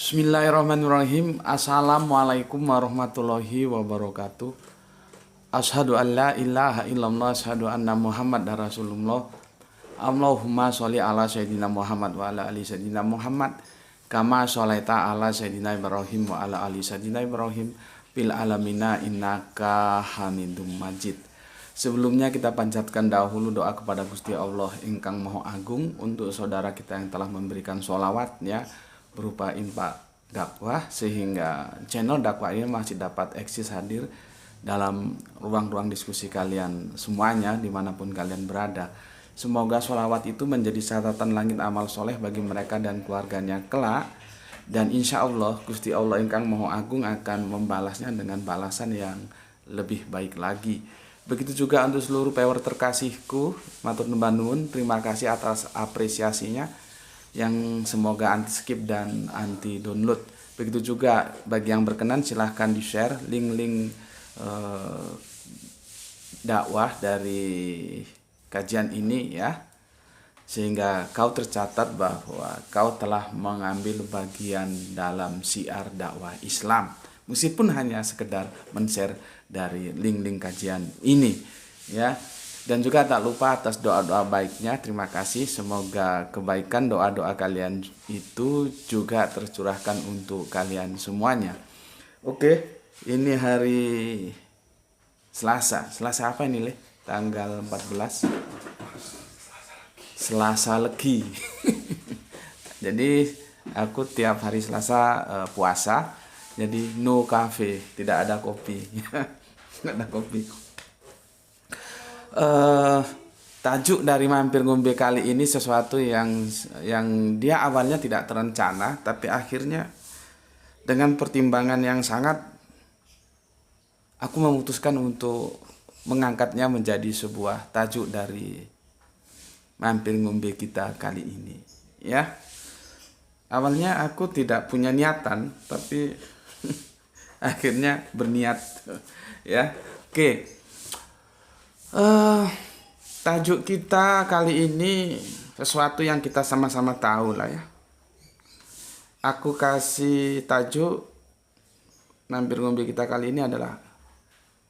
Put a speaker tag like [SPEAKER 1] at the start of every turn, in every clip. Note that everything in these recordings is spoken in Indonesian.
[SPEAKER 1] Bismillahirrahmanirrahim. Assalamualaikum warahmatullahi wabarakatuh. Asyhadu an la ilaha illallah, asyhadu anna Muhammad Rasulullah. Allahumma sholli ala sayyidina Muhammad wa ala ali sayyidina Muhammad kama sholaita ala sayyidina Ibrahim wa ala ali sayyidina Ibrahim fil alamina innaka Hamidum Majid. Sebelumnya kita panjatkan dahulu doa kepada Gusti Allah ingkang Maha Agung untuk saudara kita yang telah memberikan sholawat ya, berupa infak dakwah, sehingga channel dakwah ini masih dapat eksis hadir dalam ruang-ruang diskusi kalian semuanya dimanapun kalian berada. Semoga sholawat itu menjadi catatan langit amal soleh bagi mereka dan keluarganya kelak, dan insya Allah Gusti Allah ingkang Maha Agung akan membalasnya dengan balasan yang lebih baik lagi. Begitu juga untuk seluruh pewer terkasihku, matur nuwun, terima kasih atas apresiasinya yang semoga anti skip dan anti download. Begitu juga bagi yang berkenan silahkan di share link-link dakwah dari kajian ini ya, sehingga kau tercatat bahwa kau telah mengambil bagian dalam syiar dakwah Islam, meskipun hanya sekedar men-share dari link-link kajian ini ya. Dan juga tak lupa atas doa-doa baiknya, terima kasih. Semoga kebaikan doa-doa kalian itu juga tercurahkan untuk kalian semuanya. Oke, ini hari Selasa. Selasa apa ini, Le? Tanggal 14. Selasa Legi. Jadi aku tiap hari Selasa puasa. Jadi no cafe, tidak ada kopi. Tidak ada kopi. Tajuk dari mampir ngombe kali ini sesuatu yang dia awalnya tidak terencana, tapi akhirnya dengan pertimbangan yang sangat, aku memutuskan untuk mengangkatnya menjadi sebuah tajuk dari mampir ngombe kita kali ini ya. Awalnya aku tidak punya niatan, tapi akhirnya berniat ya. Oke. Tajuk kita kali ini sesuatu yang kita sama-sama tahu lah ya. Aku kasih tajuk mampir ngombe kita kali ini adalah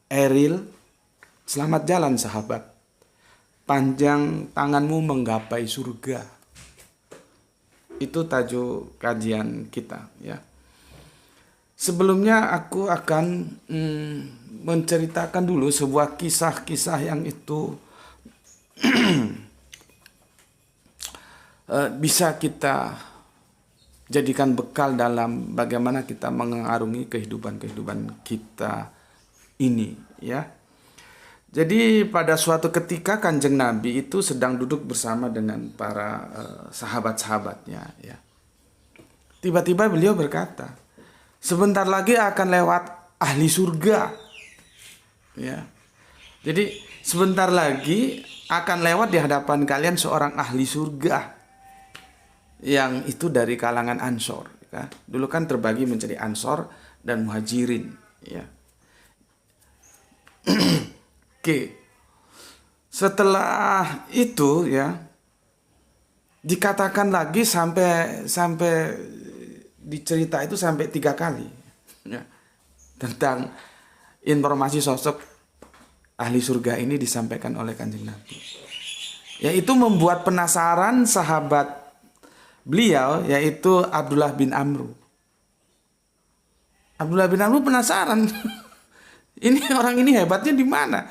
[SPEAKER 1] Eril, selamat jalan sahabat, panjang tanganmu menggapai surga. Itu tajuk kajian kita ya. Sebelumnya aku akan menceritakan dulu sebuah kisah-kisah yang itu bisa kita jadikan bekal dalam bagaimana kita mengarungi kehidupan kita ini ya. Jadi pada suatu ketika Kanjeng Nabi itu sedang duduk bersama dengan para sahabat-sahabatnya ya. Tiba-tiba beliau berkata, sebentar lagi akan lewat ahli surga. Ya. Jadi sebentar lagi akan lewat di hadapan kalian seorang ahli surga yang itu dari kalangan Ansor. Ya. Dulu kan terbagi menjadi Ansor dan Muhajirin. Ya. Oke. Setelah itu ya dikatakan lagi sampai dicerita itu sampai 3 kali ya, tentang informasi sosok ahli surga ini disampaikan oleh Kanjeng Nabi. Yaitu membuat penasaran sahabat beliau, yaitu Abdullah bin Amru. Abdullah bin Amru penasaran. Ini orang ini hebatnya di mana?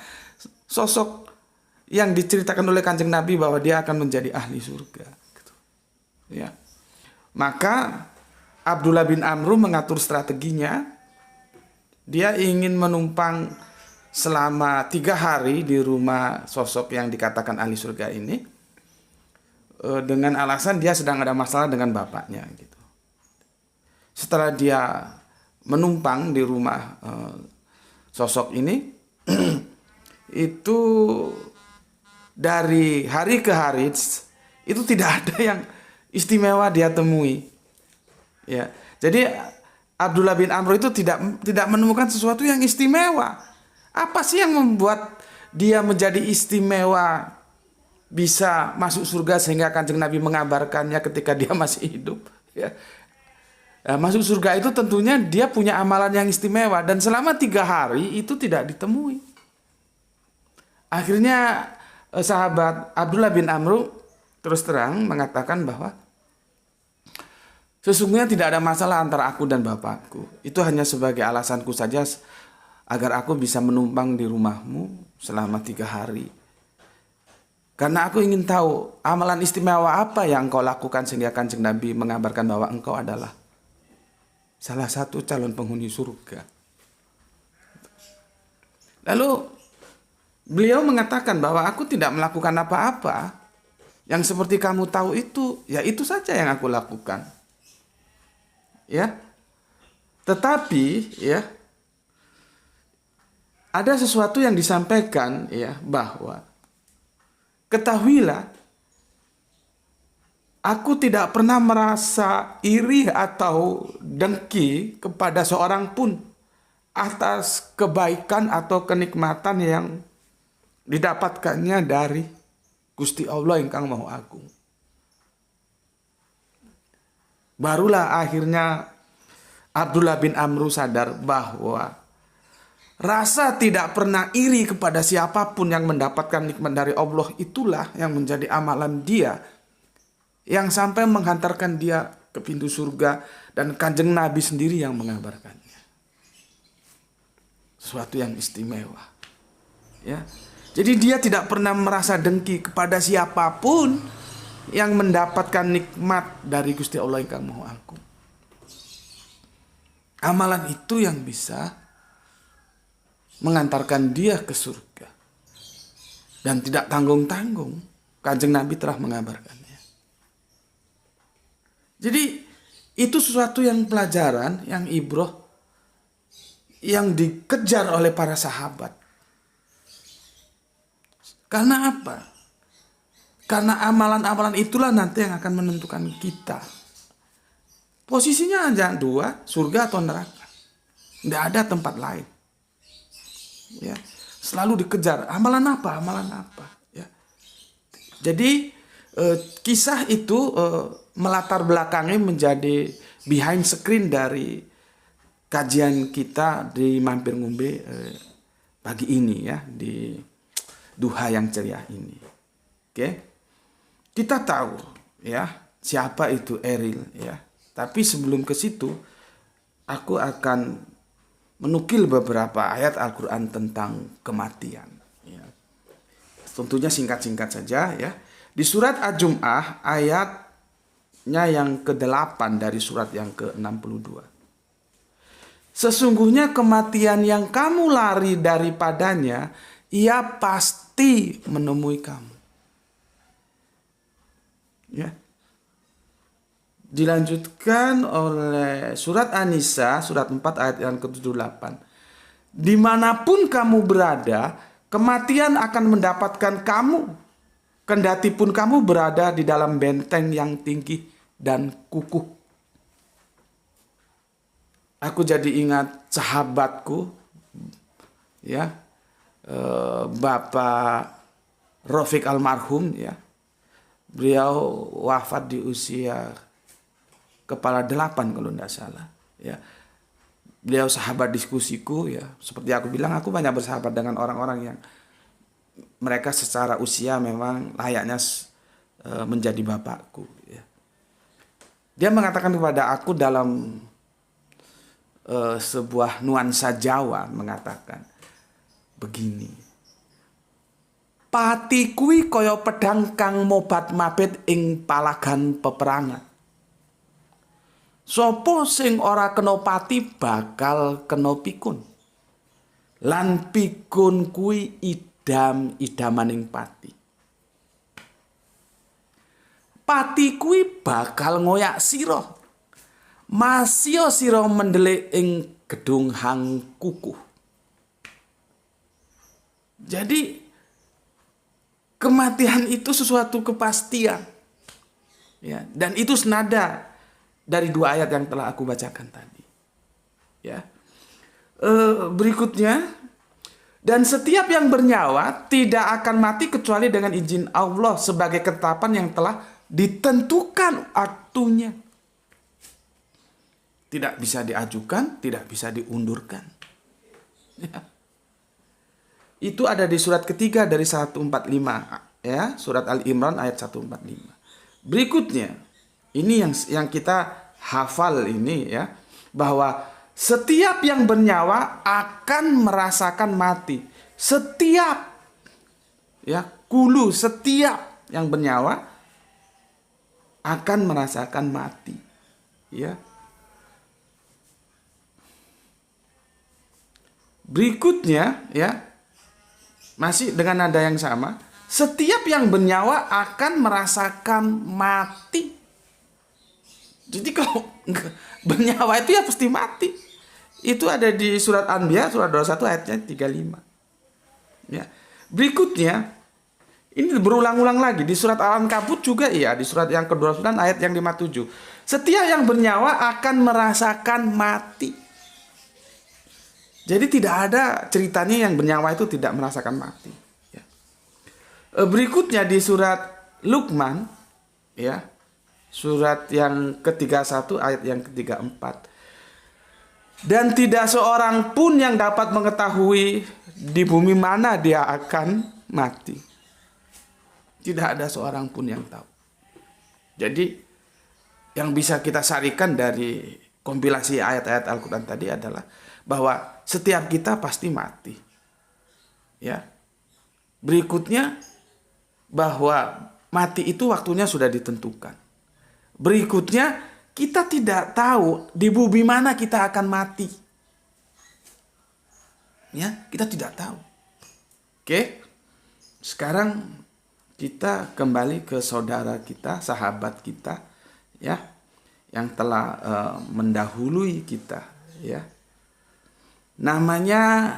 [SPEAKER 1] Sosok yang diceritakan oleh Kanjeng Nabi bahwa dia akan menjadi ahli surga. Gitu. Ya. Maka Abdullah bin Amru mengatur strateginya. Dia ingin menumpang selama 3 hari di rumah sosok yang dikatakan ahli surga ini, dengan alasan dia sedang ada masalah dengan bapaknya gitu. Setelah dia menumpang di rumah sosok ini, itu dari hari ke hari itu tidak ada yang istimewa dia temui. Ya, jadi Abdullah bin Amr itu tidak menemukan sesuatu yang istimewa. Apa sih yang membuat dia menjadi istimewa, bisa masuk surga sehingga Kanjeng Nabi mengabarkannya ketika dia masih hidup? Ya. Masuk surga itu tentunya dia punya amalan yang istimewa dan selama 3 hari itu tidak ditemui. Akhirnya sahabat Abdullah bin Amr terus terang mengatakan bahwa sesungguhnya tidak ada masalah antara aku dan bapakku. Itu hanya sebagai alasanku saja agar aku bisa menumpang di rumahmu selama 3 hari. Karena aku ingin tahu amalan istimewa apa yang engkau lakukan sehingga Kanjeng Nabi mengabarkan bahwa engkau adalah salah satu calon penghuni surga. Lalu beliau mengatakan bahwa aku tidak melakukan apa-apa. Yang seperti kamu tahu itu, ya itu saja yang aku lakukan. Ya. Tetapi ya ada sesuatu yang disampaikan ya bahwa ketahuilah aku tidak pernah merasa iri atau dengki kepada seorang pun atas kebaikan atau kenikmatan yang didapatkannya dari Gusti Allah ingkang Maha Agung. Barulah akhirnya Abdullah bin Amr sadar bahwa rasa tidak pernah iri kepada siapapun yang mendapatkan nikmat dari Allah itulah yang menjadi amalan dia yang sampai menghantarkan dia ke pintu surga dan Kanjeng Nabi sendiri yang mengabarkannya. Sesuatu yang istimewa. Ya. Jadi dia tidak pernah merasa dengki kepada siapapun yang mendapatkan nikmat dari Gusti Allah yang Maha Agung. Amalan itu yang bisa mengantarkan dia ke surga. Dan tidak tanggung-tanggung Kanjeng Nabi telah mengabarkannya. Jadi itu sesuatu yang pelajaran, yang ibroh, yang dikejar oleh para sahabat. Karena apa? Karena amalan-amalan itulah nanti yang akan menentukan kita. Posisinya hanya 2, surga atau neraka. Tidak ada tempat lain. Ya, selalu dikejar. Amalan apa? Amalan apa? Ya. Jadi kisah itu melatar belakangi menjadi behind screen dari kajian kita di Mampir Ngombe pagi ini ya di duha yang ceria ini. Oke. Kita tahu ya siapa itu Eril ya. Tapi sebelum ke situ aku akan menukil beberapa ayat Al-Qur'an tentang kematian ya. Tentunya singkat-singkat saja ya. Di surat Al-Jum'ah ayatnya yang ke-8 dari surat yang ke-62. Sesungguhnya kematian yang kamu lari daripadanya ia pasti menemui kamu. Ya. Dilanjutkan oleh surat An-Nisa, surat 4 ayat yang ke-78. Dimanapun kamu berada, kematian akan mendapatkan kamu. Kendati pun kamu berada di dalam benteng yang tinggi dan kukuh. Aku jadi ingat sahabatku, ya, Bapak Rafiq almarhum ya. Beliau wafat di usia kepala 8 kalau tidak salah ya. Beliau sahabat diskusiku ya. Seperti aku bilang, aku banyak bersahabat dengan orang-orang yang mereka secara usia memang layaknya menjadi bapakku ya. Dia mengatakan kepada aku dalam sebuah nuansa Jawa mengatakan begini. Pati kuwi kaya pedang kang mobat mabit ing palagan peperangan. Sopo sing ora kena pati bakal kena pikun. Lan pikun kuwi idam-idamaning pati. Pati kuwi bakal ngoyak sira. Masya sira mendelik ing gedung hang kukuh. Jadi kematian itu sesuatu kepastian. Ya, dan itu senada dari 2 ayat yang telah aku bacakan tadi. Ya. Berikutnya, dan setiap yang bernyawa tidak akan mati kecuali dengan izin Allah sebagai ketetapan yang telah ditentukan waktunya. Tidak bisa diajukan, tidak bisa diundurkan. Ya. Itu ada di surat ketiga dari 145, ya, surat Al-Imran ayat 145. Berikutnya, ini yang kita hafal ini, ya, bahwa setiap yang bernyawa akan merasakan mati. Setiap, ya, setiap yang bernyawa akan merasakan mati, ya. Berikutnya, ya, masih dengan nada yang sama, setiap yang bernyawa akan merasakan mati. Jadi kalau bernyawa itu ya pasti mati. Itu ada di surat Anbiya surat 21 ayatnya 35. Ya. Berikutnya, ini berulang-ulang lagi di surat Al-Ankabut juga, iya, di surat yang ke-29 ayat yang 57. Setiap yang bernyawa akan merasakan mati. Jadi tidak ada ceritanya yang bernyawa itu tidak merasakan mati. Ya. Berikutnya di surat Luqman, ya, surat yang ke-31 ayat yang ke-34. Dan tidak seorang pun yang dapat mengetahui di bumi mana dia akan mati. Tidak ada seorang pun yang tahu. Jadi yang bisa kita sarikan dari kompilasi ayat-ayat Al-Quran tadi adalah bahwa setiap kita pasti mati. Ya. Berikutnya, bahwa mati itu waktunya sudah ditentukan. Berikutnya, kita tidak tahu di bumi mana kita akan mati. Ya, kita tidak tahu. Oke. Sekarang kita kembali ke saudara kita, sahabat kita, ya, yang telah mendahului kita, ya. Namanya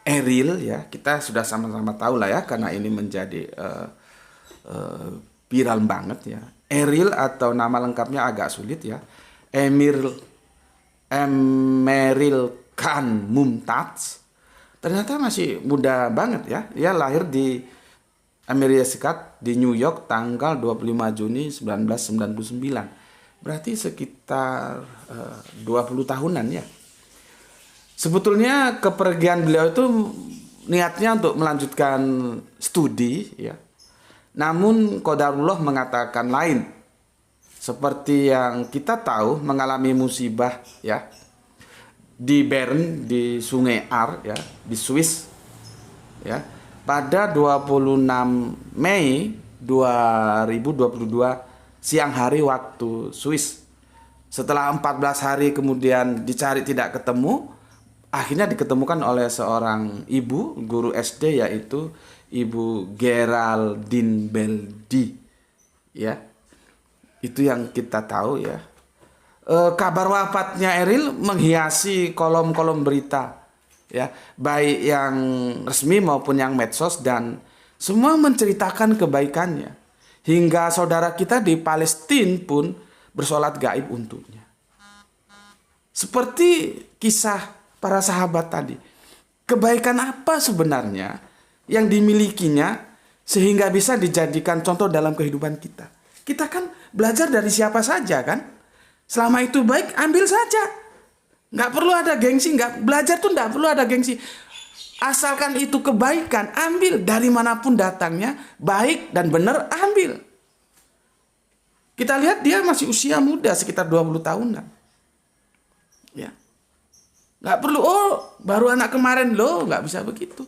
[SPEAKER 1] Eril, ya. Kita sudah sama-sama tahu lah, ya, karena ini menjadi viral banget, ya. Eril atau nama lengkapnya agak sulit, ya. Emeril Khan Mumtaz. Ternyata masih muda banget, ya. Dia lahir di Amerika Serikat di New York tanggal 25 Juni 1999. Berarti sekitar 20 tahunan, ya. Sebetulnya kepergian beliau itu niatnya untuk melanjutkan studi, ya. Namun qadarullah mengatakan lain. Seperti yang kita tahu, mengalami musibah, ya, di Bern, di Sungai Ar, ya, di Swiss, ya, pada 26 Mei 2022 siang hari waktu Swiss. Setelah 14 hari kemudian dicari tidak ketemu, akhirnya diketemukan oleh seorang ibu, guru SD, yaitu Ibu Geraldine Beldi. Ya, itu yang kita tahu, ya. Kabar wafatnya Eril menghiasi kolom-kolom berita, ya, baik yang resmi maupun yang medsos, dan semua menceritakan kebaikannya. Hingga saudara kita di Palestina pun bersolat gaib untuknya. Seperti kisah para sahabat tadi. Kebaikan apa sebenarnya yang dimilikinya sehingga bisa dijadikan contoh dalam kehidupan kita? Kita kan belajar dari siapa saja, kan? Selama itu baik, ambil saja. Nggak perlu ada gengsi. Belajar tuh nggak perlu ada gengsi. Asalkan itu kebaikan, ambil dari manapun datangnya, baik dan benar, ambil. Kita lihat dia masih usia muda, sekitar 20 tahunan. Ya. Nggak perlu, baru anak kemarin loh, nggak bisa begitu.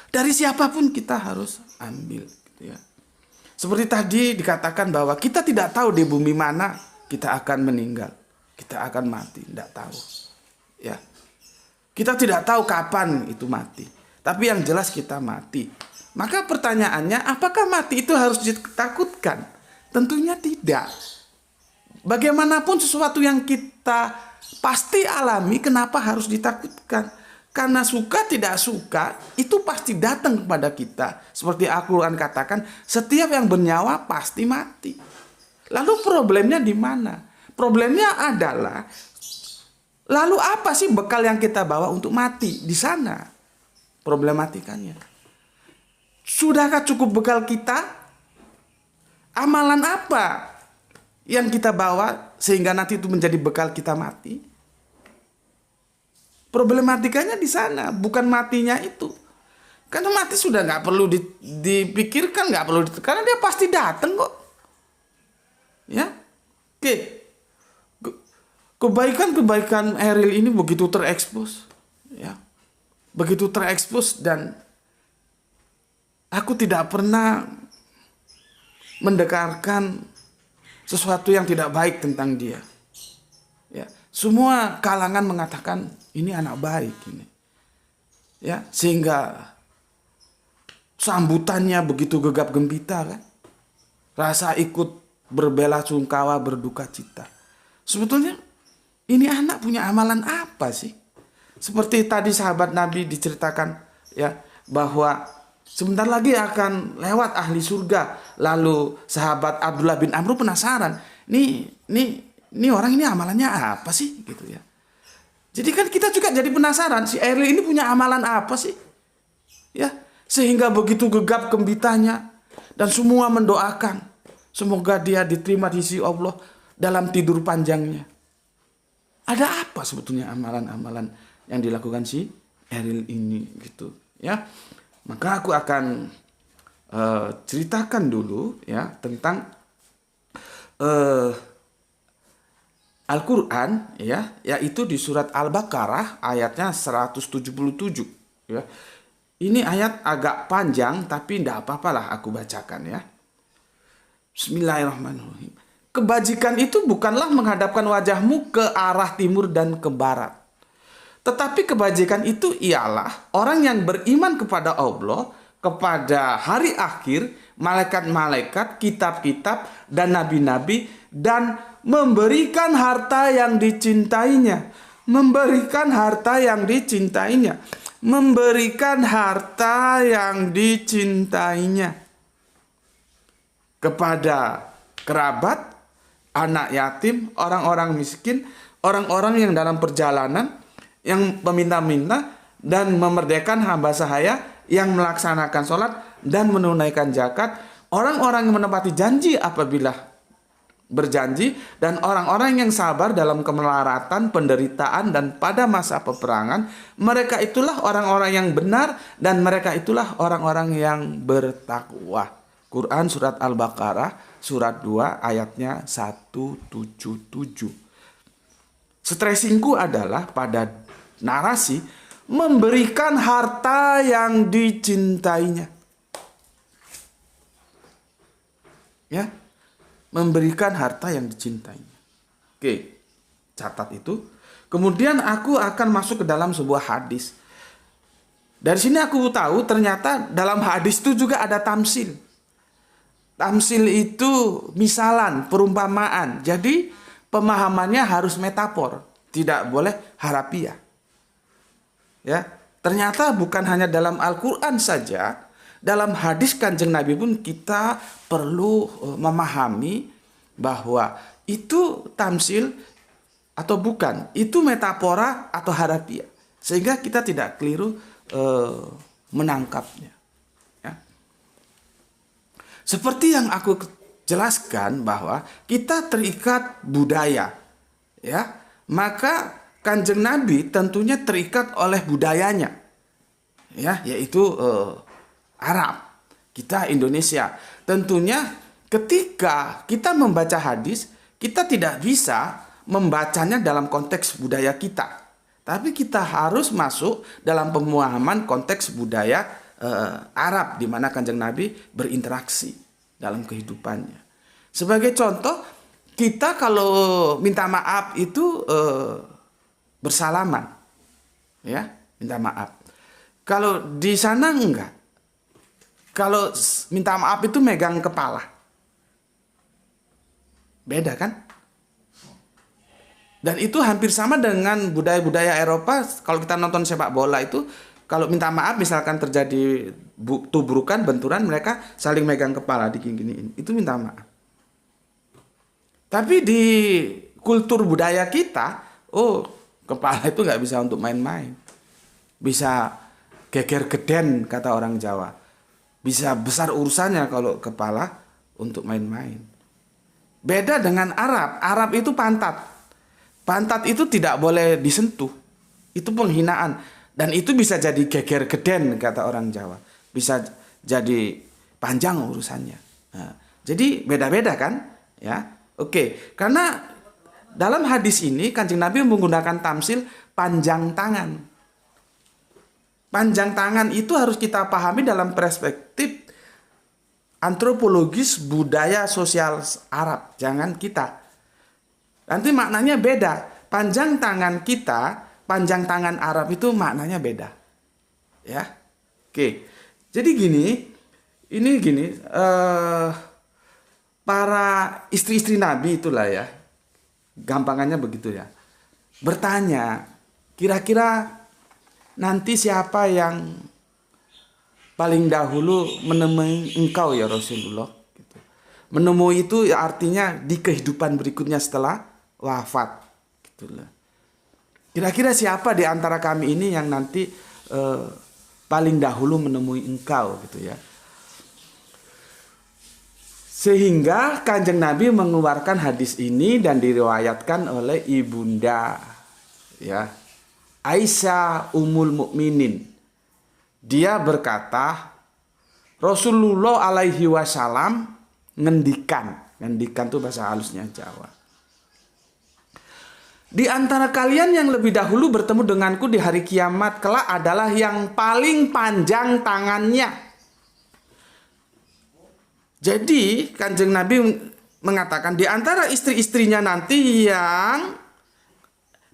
[SPEAKER 1] Dari siapapun kita harus ambil, gitu, ya. Seperti tadi dikatakan bahwa kita tidak tahu di bumi mana kita akan meninggal, kita akan mati, tidak tahu, ya. Kita tidak tahu kapan itu mati, tapi yang jelas kita mati. Maka pertanyaannya, apakah mati itu harus ditakutkan? Tentunya tidak. Bagaimanapun sesuatu yang kita pasti alami, kenapa harus ditakutkan? Karena suka tidak suka itu pasti datang kepada kita. Seperti Al-Quran katakan, setiap yang bernyawa pasti mati. Lalu problemnya di mana? Problemnya adalah, lalu apa sih bekal yang kita bawa untuk mati di sana? Problematikanya. Sudahkah cukup bekal kita? Amalan apa yang kita bawa sehingga nanti itu menjadi bekal kita mati? Problematikanya di sana, bukan matinya itu. Karena mati sudah nggak perlu dipikirkan, nggak perlu karena dia pasti datang kok. Ya, oke. Kebaikan-kebaikan Eril ini begitu terekspos, ya, begitu terekspos, dan aku tidak pernah mendekarkan sesuatu yang tidak baik tentang dia. Ya, semua kalangan mengatakan ini anak baik ini. Ya, sehingga sambutannya begitu gegap gempita kan. Rasa ikut berbela-sungkawa, berduka cita. Sebetulnya ini anak punya amalan apa sih? Seperti tadi sahabat Nabi diceritakan ya, bahwa sebentar lagi akan lewat ahli surga. Lalu sahabat Abdullah bin Amr penasaran, ini orang ini amalannya apa sih gitu ya. Jadi kan kita juga jadi penasaran, si Eril ini punya amalan apa sih? Ya, sehingga begitu gegap gempitanya dan semua mendoakan semoga dia diterima di sisi Allah dalam tidur panjangnya. Ada apa sebetulnya amalan-amalan yang dilakukan si Eril ini gitu ya. Maka aku akan ceritakan dulu ya tentang Al-Quran ya, yaitu di surat Al-Baqarah ayatnya 177 ya. Ini ayat agak panjang tapi tidak apa-apalah aku bacakan ya. Bismillahirrahmanirrahim. Kebajikan itu bukanlah menghadapkan wajahmu ke arah timur dan ke barat. Tetapi kebajikan itu ialah orang yang beriman kepada Allah, kepada hari akhir, malaikat-malaikat, kitab-kitab, dan nabi-nabi, dan memberikan harta yang dicintainya. Memberikan harta yang dicintainya. Memberikan harta yang dicintainya kepada kerabat, anak yatim, orang-orang miskin, orang-orang yang dalam perjalanan, yang meminta-minta, dan memerdekakan hamba sahaya yang melaksanakan sholat dan menunaikan zakat, orang-orang yang menepati janji apabila berjanji, dan orang-orang yang sabar dalam kemelaratan, penderitaan, dan pada masa peperangan. Mereka itulah orang-orang yang benar, dan mereka itulah orang-orang yang bertakwa. Quran surat Al-Baqarah surat 2 ayatnya 177. Stressingku adalah pada narasi memberikan harta yang dicintainya. Ya, memberikan harta yang dicintainya. Oke, catat itu. Kemudian aku akan masuk ke dalam sebuah hadis. Dari sini aku tahu ternyata dalam hadis itu juga ada tamsil. Tamsil itu misalan, perumpamaan. Jadi pemahamannya harus metafor, tidak boleh harafiah. Ya, ternyata bukan hanya dalam Al-Quran saja, dalam hadis Kanjeng Nabi pun kita perlu memahami bahwa itu tamsil atau bukan, itu metafora atau harafiah, sehingga kita tidak keliru menangkapnya. Ya. Seperti yang aku jelaskan bahwa kita terikat budaya, ya, maka Kanjeng Nabi tentunya terikat oleh budayanya, ya, yaitu Arab, kita Indonesia. Tentunya ketika kita membaca hadis, kita tidak bisa membacanya dalam konteks budaya kita. Tapi kita harus masuk dalam pemahaman konteks budaya Arab, di mana Kanjeng Nabi berinteraksi dalam kehidupannya. Sebagai contoh, kita kalau minta maaf itu bersalaman, ya, minta maaf. Kalau di sana enggak. Kalau minta maaf itu megang kepala. Beda kan? Dan itu hampir sama dengan budaya-budaya Eropa. Kalau kita nonton sepak bola itu, kalau minta maaf misalkan terjadi tubrukan, benturan, mereka saling megang kepala, digini-giniin. Itu minta maaf. Tapi di kultur budaya kita, kepala itu nggak bisa untuk main-main. Bisa geger geden, kata orang Jawa. Bisa besar urusannya kalau kepala untuk main-main. Beda dengan Arab. Arab itu pantat. Pantat itu tidak boleh disentuh. Itu penghinaan. Dan itu bisa jadi geger geden kata orang Jawa. Bisa jadi panjang urusannya. Nah, jadi beda-beda kan? Ya, oke. Karena dalam hadis ini Kanjeng Nabi menggunakan tamsil panjang tangan. Panjang tangan itu harus kita pahami dalam perspektif antropologis budaya sosial Arab. Jangan kita. Nanti maknanya beda. Panjang tangan kita, panjang tangan Arab itu maknanya beda. Ya. Oke. Jadi gini, para istri-istri Nabi itulah ya. Gampangannya begitu ya. Bertanya, kira-kira nanti siapa yang paling dahulu menemui engkau ya Rasulullah? Gitu. Menemui itu ya artinya di kehidupan berikutnya setelah wafat. Gitulah. Kira-kira siapa di antara kami ini yang nanti paling dahulu menemui engkau gitu ya. Sehingga Kanjeng Nabi mengeluarkan hadis ini dan diriwayatkan oleh ibunda ya Aisyah Ummul Mukminin. Dia berkata Rasulullah alaihi wasallam ngendikan itu bahasa halusnya Jawa. Di antara kalian yang lebih dahulu bertemu denganku di hari kiamat kelak adalah yang paling panjang tangannya. Jadi Kanjeng Nabi mengatakan di antara istri-istrinya nanti yang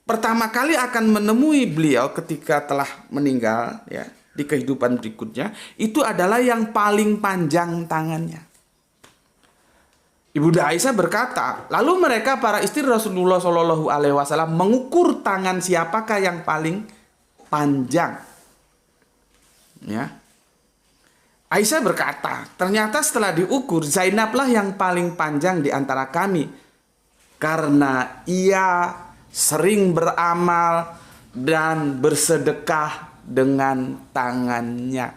[SPEAKER 1] pertama kali akan menemui beliau ketika telah meninggal ya di kehidupan berikutnya itu adalah yang paling panjang tangannya. Ibunda Aisyah berkata, lalu mereka para istri Rasulullah Shallallahu Alaihi Wasallam mengukur tangan siapakah yang paling panjang. Ya. Aisyah berkata, ternyata setelah diukur Zainablah yang paling panjang di antara kami karena ia sering beramal dan bersedekah dengan tangannya.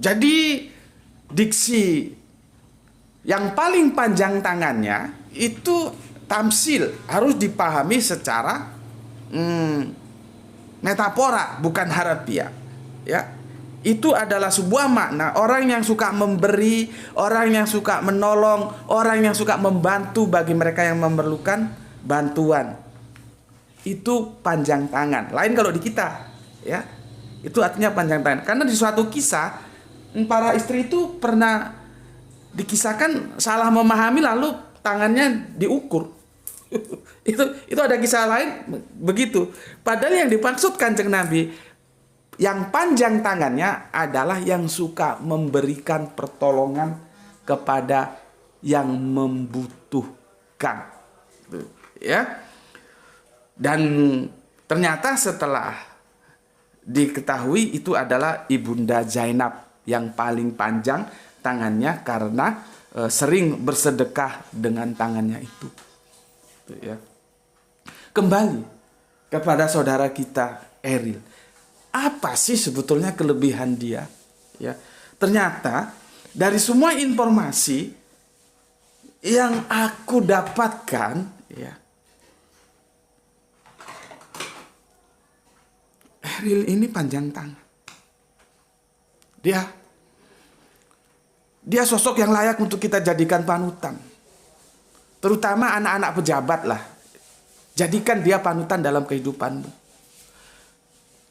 [SPEAKER 1] Jadi diksi yang paling panjang tangannya itu tamsil harus dipahami secara metafora bukan harafiah. Ya. Itu adalah sebuah makna orang yang suka memberi, orang yang suka menolong, orang yang suka membantu bagi mereka yang memerlukan bantuan. Itu panjang tangan. Lain kalau di kita, ya. Itu artinya panjang tangan. Karena di suatu kisah para istri itu pernah dikisahkan salah memahami lalu tangannya diukur. itu ada kisah lain begitu. Padahal yang dimaksud Kanjeng Nabi yang panjang tangannya adalah yang suka memberikan pertolongan kepada yang membutuhkan. Ya. Dan ternyata setelah diketahui itu adalah Ibunda Zainab yang paling panjang tangannya karena sering bersedekah dengan tangannya itu. Ya. Kembali kepada saudara kita Eril. Apa sih sebetulnya kelebihan dia? Ya, ternyata dari semua informasi yang aku dapatkan, ya, Eril ini panjang tangan. Dia sosok yang layak untuk kita jadikan panutan. Terutama anak-anak pejabat lah. Jadikan dia panutan dalam kehidupanmu.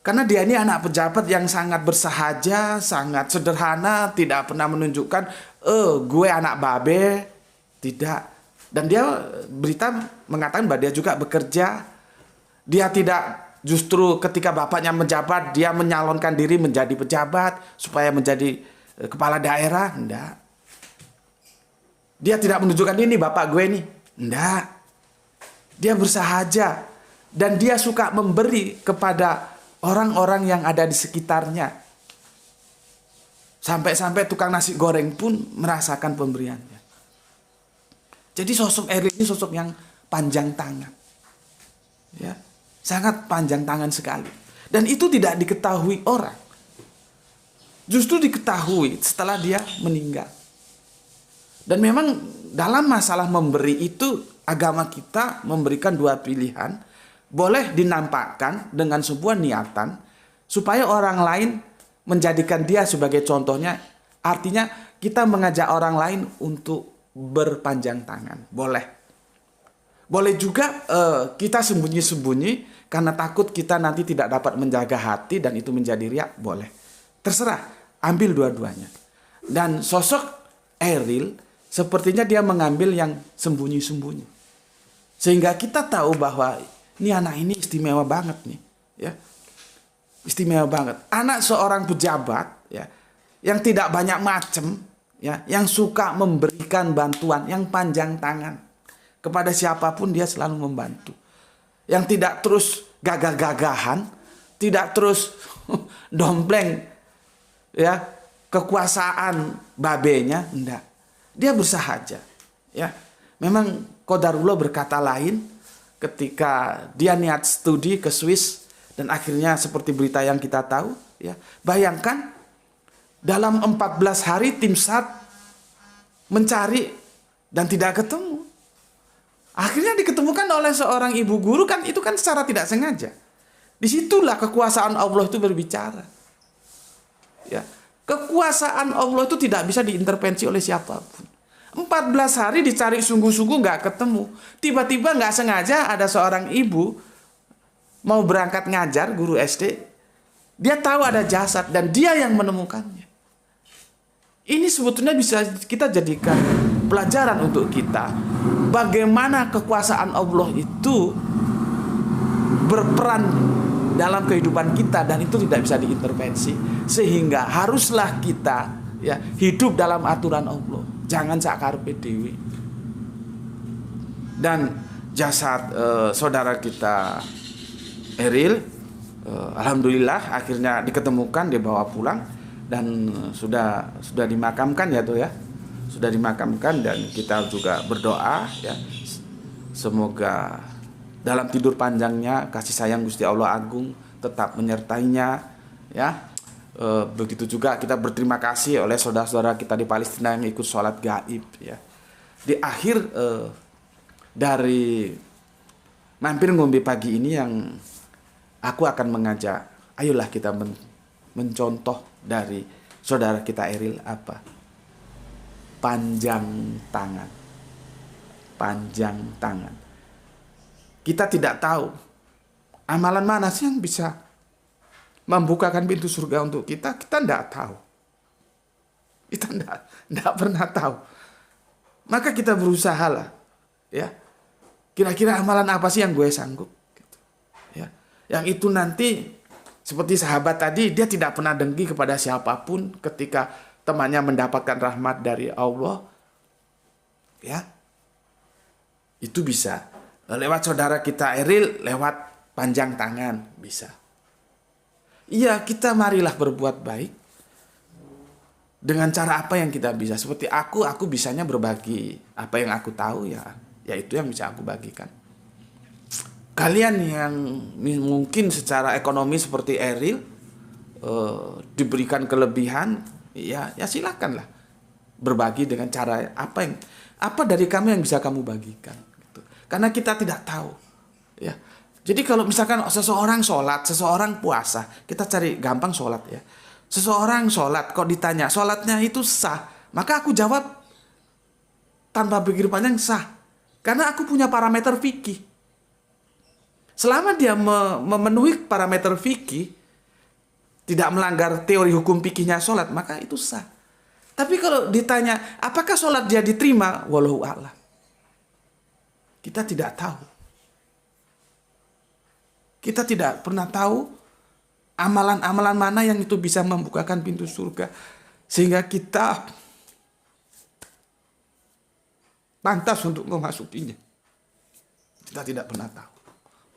[SPEAKER 1] Karena dia ini anak pejabat yang sangat bersahaja, sangat sederhana, tidak pernah menunjukkan, gue anak babe, tidak. Dan dia berita mengatakan bahwa dia juga bekerja. Dia tidak justru ketika bapaknya menjabat, dia menyalonkan diri menjadi pejabat, supaya menjadi kepala daerah, enggak. Dia tidak menunjukkan ini bapak gue nih, enggak. Dia bersahaja, dan dia suka memberi kepada orang-orang yang ada di sekitarnya. Sampai-sampai tukang nasi goreng pun merasakan pemberiannya. Jadi sosok Eril ini sosok yang panjang tangan. Ya, sangat panjang tangan sekali. Dan itu tidak diketahui orang. Justru diketahui setelah dia meninggal. Dan memang dalam masalah memberi itu agama kita memberikan dua pilihan. Boleh dinampakkan dengan sebuah niatan supaya orang lain menjadikan dia sebagai contohnya. Artinya kita mengajak orang lain untuk berpanjang tangan. Boleh. Boleh juga kita sembunyi-sembunyi karena takut kita nanti tidak dapat menjaga hati dan itu menjadi riak. Boleh. Terserah. Ambil dua-duanya. Dan sosok Eril sepertinya dia mengambil yang sembunyi-sembunyi. Sehingga kita tahu bahwa ini anak ini istimewa banget nih, ya. Istimewa banget. Anak seorang pejabat, ya, yang tidak banyak macem, ya, yang suka memberikan bantuan, yang panjang tangan. Kepada siapapun dia selalu membantu. Yang tidak terus gagah-gagahan, tidak terus dompleng, ya, kekuasaan babenya, enggak. Dia bersahaja, ya. Memang Qadarullah berkata lain ketika dia niat studi ke Swiss dan akhirnya seperti berita yang kita tahu, ya. Bayangkan dalam 14 hari tim SAT mencari dan tidak ketemu. Akhirnya diketemukan oleh seorang ibu guru, kan itu kan secara tidak sengaja. Disitulah kekuasaan Allah itu berbicara. Ya. Kekuasaan Allah itu tidak bisa diintervensi oleh siapapun. 14 hari dicari sungguh-sungguh nggak ketemu. Tiba-tiba nggak sengaja ada seorang ibu mau berangkat ngajar, guru SD. Dia tahu ada jasad dan dia yang menemukannya. Ini sebetulnya bisa kita jadikan pelajaran untuk kita. Bagaimana kekuasaan Allah itu berperan dalam kehidupan kita dan itu tidak bisa diintervensi. Sehingga haruslah kita, ya, hidup dalam aturan Allah. Jangan sakarepe dewe. Dan jasad saudara kita Eril, alhamdulillah akhirnya diketemukan, dibawa pulang dan sudah dimakamkan, ya tuh, ya. Sudah dimakamkan dan kita juga berdoa, ya. Semoga dalam tidur panjangnya kasih sayang Gusti Allah Agung tetap menyertainya, ya. Begitu juga kita berterima kasih oleh saudara-saudara kita di Palestina yang ikut sholat gaib, ya. Di akhir dari mampir ngombe pagi ini yang aku akan mengajak, ayolah kita mencontoh dari saudara kita Eril apa? Panjang tangan. Panjang tangan. Kita tidak tahu amalan mana sih yang bisa membukakan pintu surga untuk kita tidak tahu. Kita tidak pernah tahu. Maka kita berusaha lah, ya. Kira-kira amalan apa sih yang gue sanggup? Gitu. Ya. Yang itu nanti seperti sahabat tadi, dia tidak pernah dengki kepada siapapun ketika temannya mendapatkan rahmat dari Allah. Ya. Itu bisa. Lewat saudara kita Eril, lewat panjang tangan bisa. Iya, kita marilah berbuat baik dengan cara apa yang kita bisa. Seperti aku bisanya berbagi apa yang aku tahu, ya itu yang bisa aku bagikan. Kalian yang mungkin secara ekonomi seperti Eril diberikan kelebihan, ya silakanlah berbagi dengan cara apa dari kamu yang bisa kamu bagikan. Gitu. Karena kita tidak tahu, ya. Jadi kalau misalkan seseorang sholat, seseorang puasa, kita cari gampang sholat, ya. Seseorang sholat, kok ditanya sholatnya itu sah, maka aku jawab tanpa pikir panjang sah. Karena aku punya parameter fikih. Selama dia memenuhi parameter fikih, tidak melanggar teori hukum fikihnya sholat, maka itu sah. Tapi kalau ditanya apakah sholat dia diterima, wallahu a'lam, kita tidak tahu. Kita tidak pernah tahu amalan-amalan mana yang itu bisa membukakan pintu surga. Sehingga kita pantas untuk memasukinya. Kita tidak pernah tahu.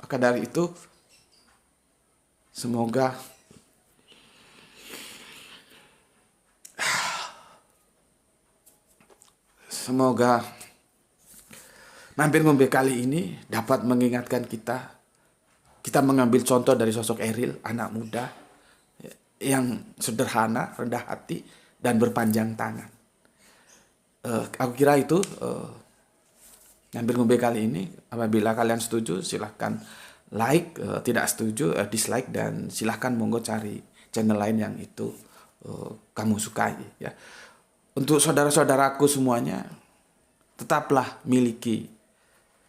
[SPEAKER 1] Maka dari itu, semoga mampir ngombe kali ini dapat mengingatkan kita mengambil contoh dari sosok Eril, anak muda yang sederhana, rendah hati, dan berpanjang tangan. Aku kira itu Nyambir Ngube kali ini. Apabila kalian setuju silahkan like, tidak setuju dislike, dan silahkan monggo cari channel lain yang itu kamu sukai ya. Untuk saudara-saudaraku semuanya, tetaplah miliki,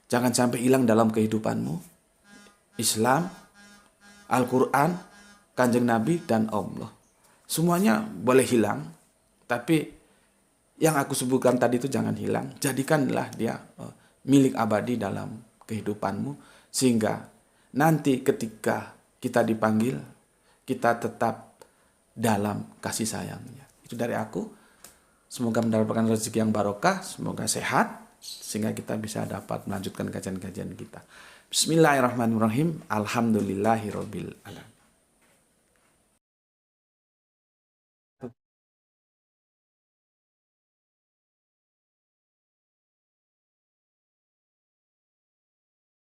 [SPEAKER 1] jangan sampai hilang dalam kehidupanmu, Islam, Al-Quran, Kanjeng Nabi, dan Allah. Semuanya boleh hilang, tapi yang aku sebutkan tadi itu jangan hilang. Jadikanlah dia milik abadi dalam kehidupanmu, sehingga nanti ketika kita dipanggil, kita tetap dalam kasih sayangnya. Itu dari aku. Semoga mendapatkan rezeki yang barokah, semoga sehat, sehingga kita bisa dapat melanjutkan kajian-kajian kita. Bismillahirrahmanirrahim. Alhamdulillahirabbil alamin.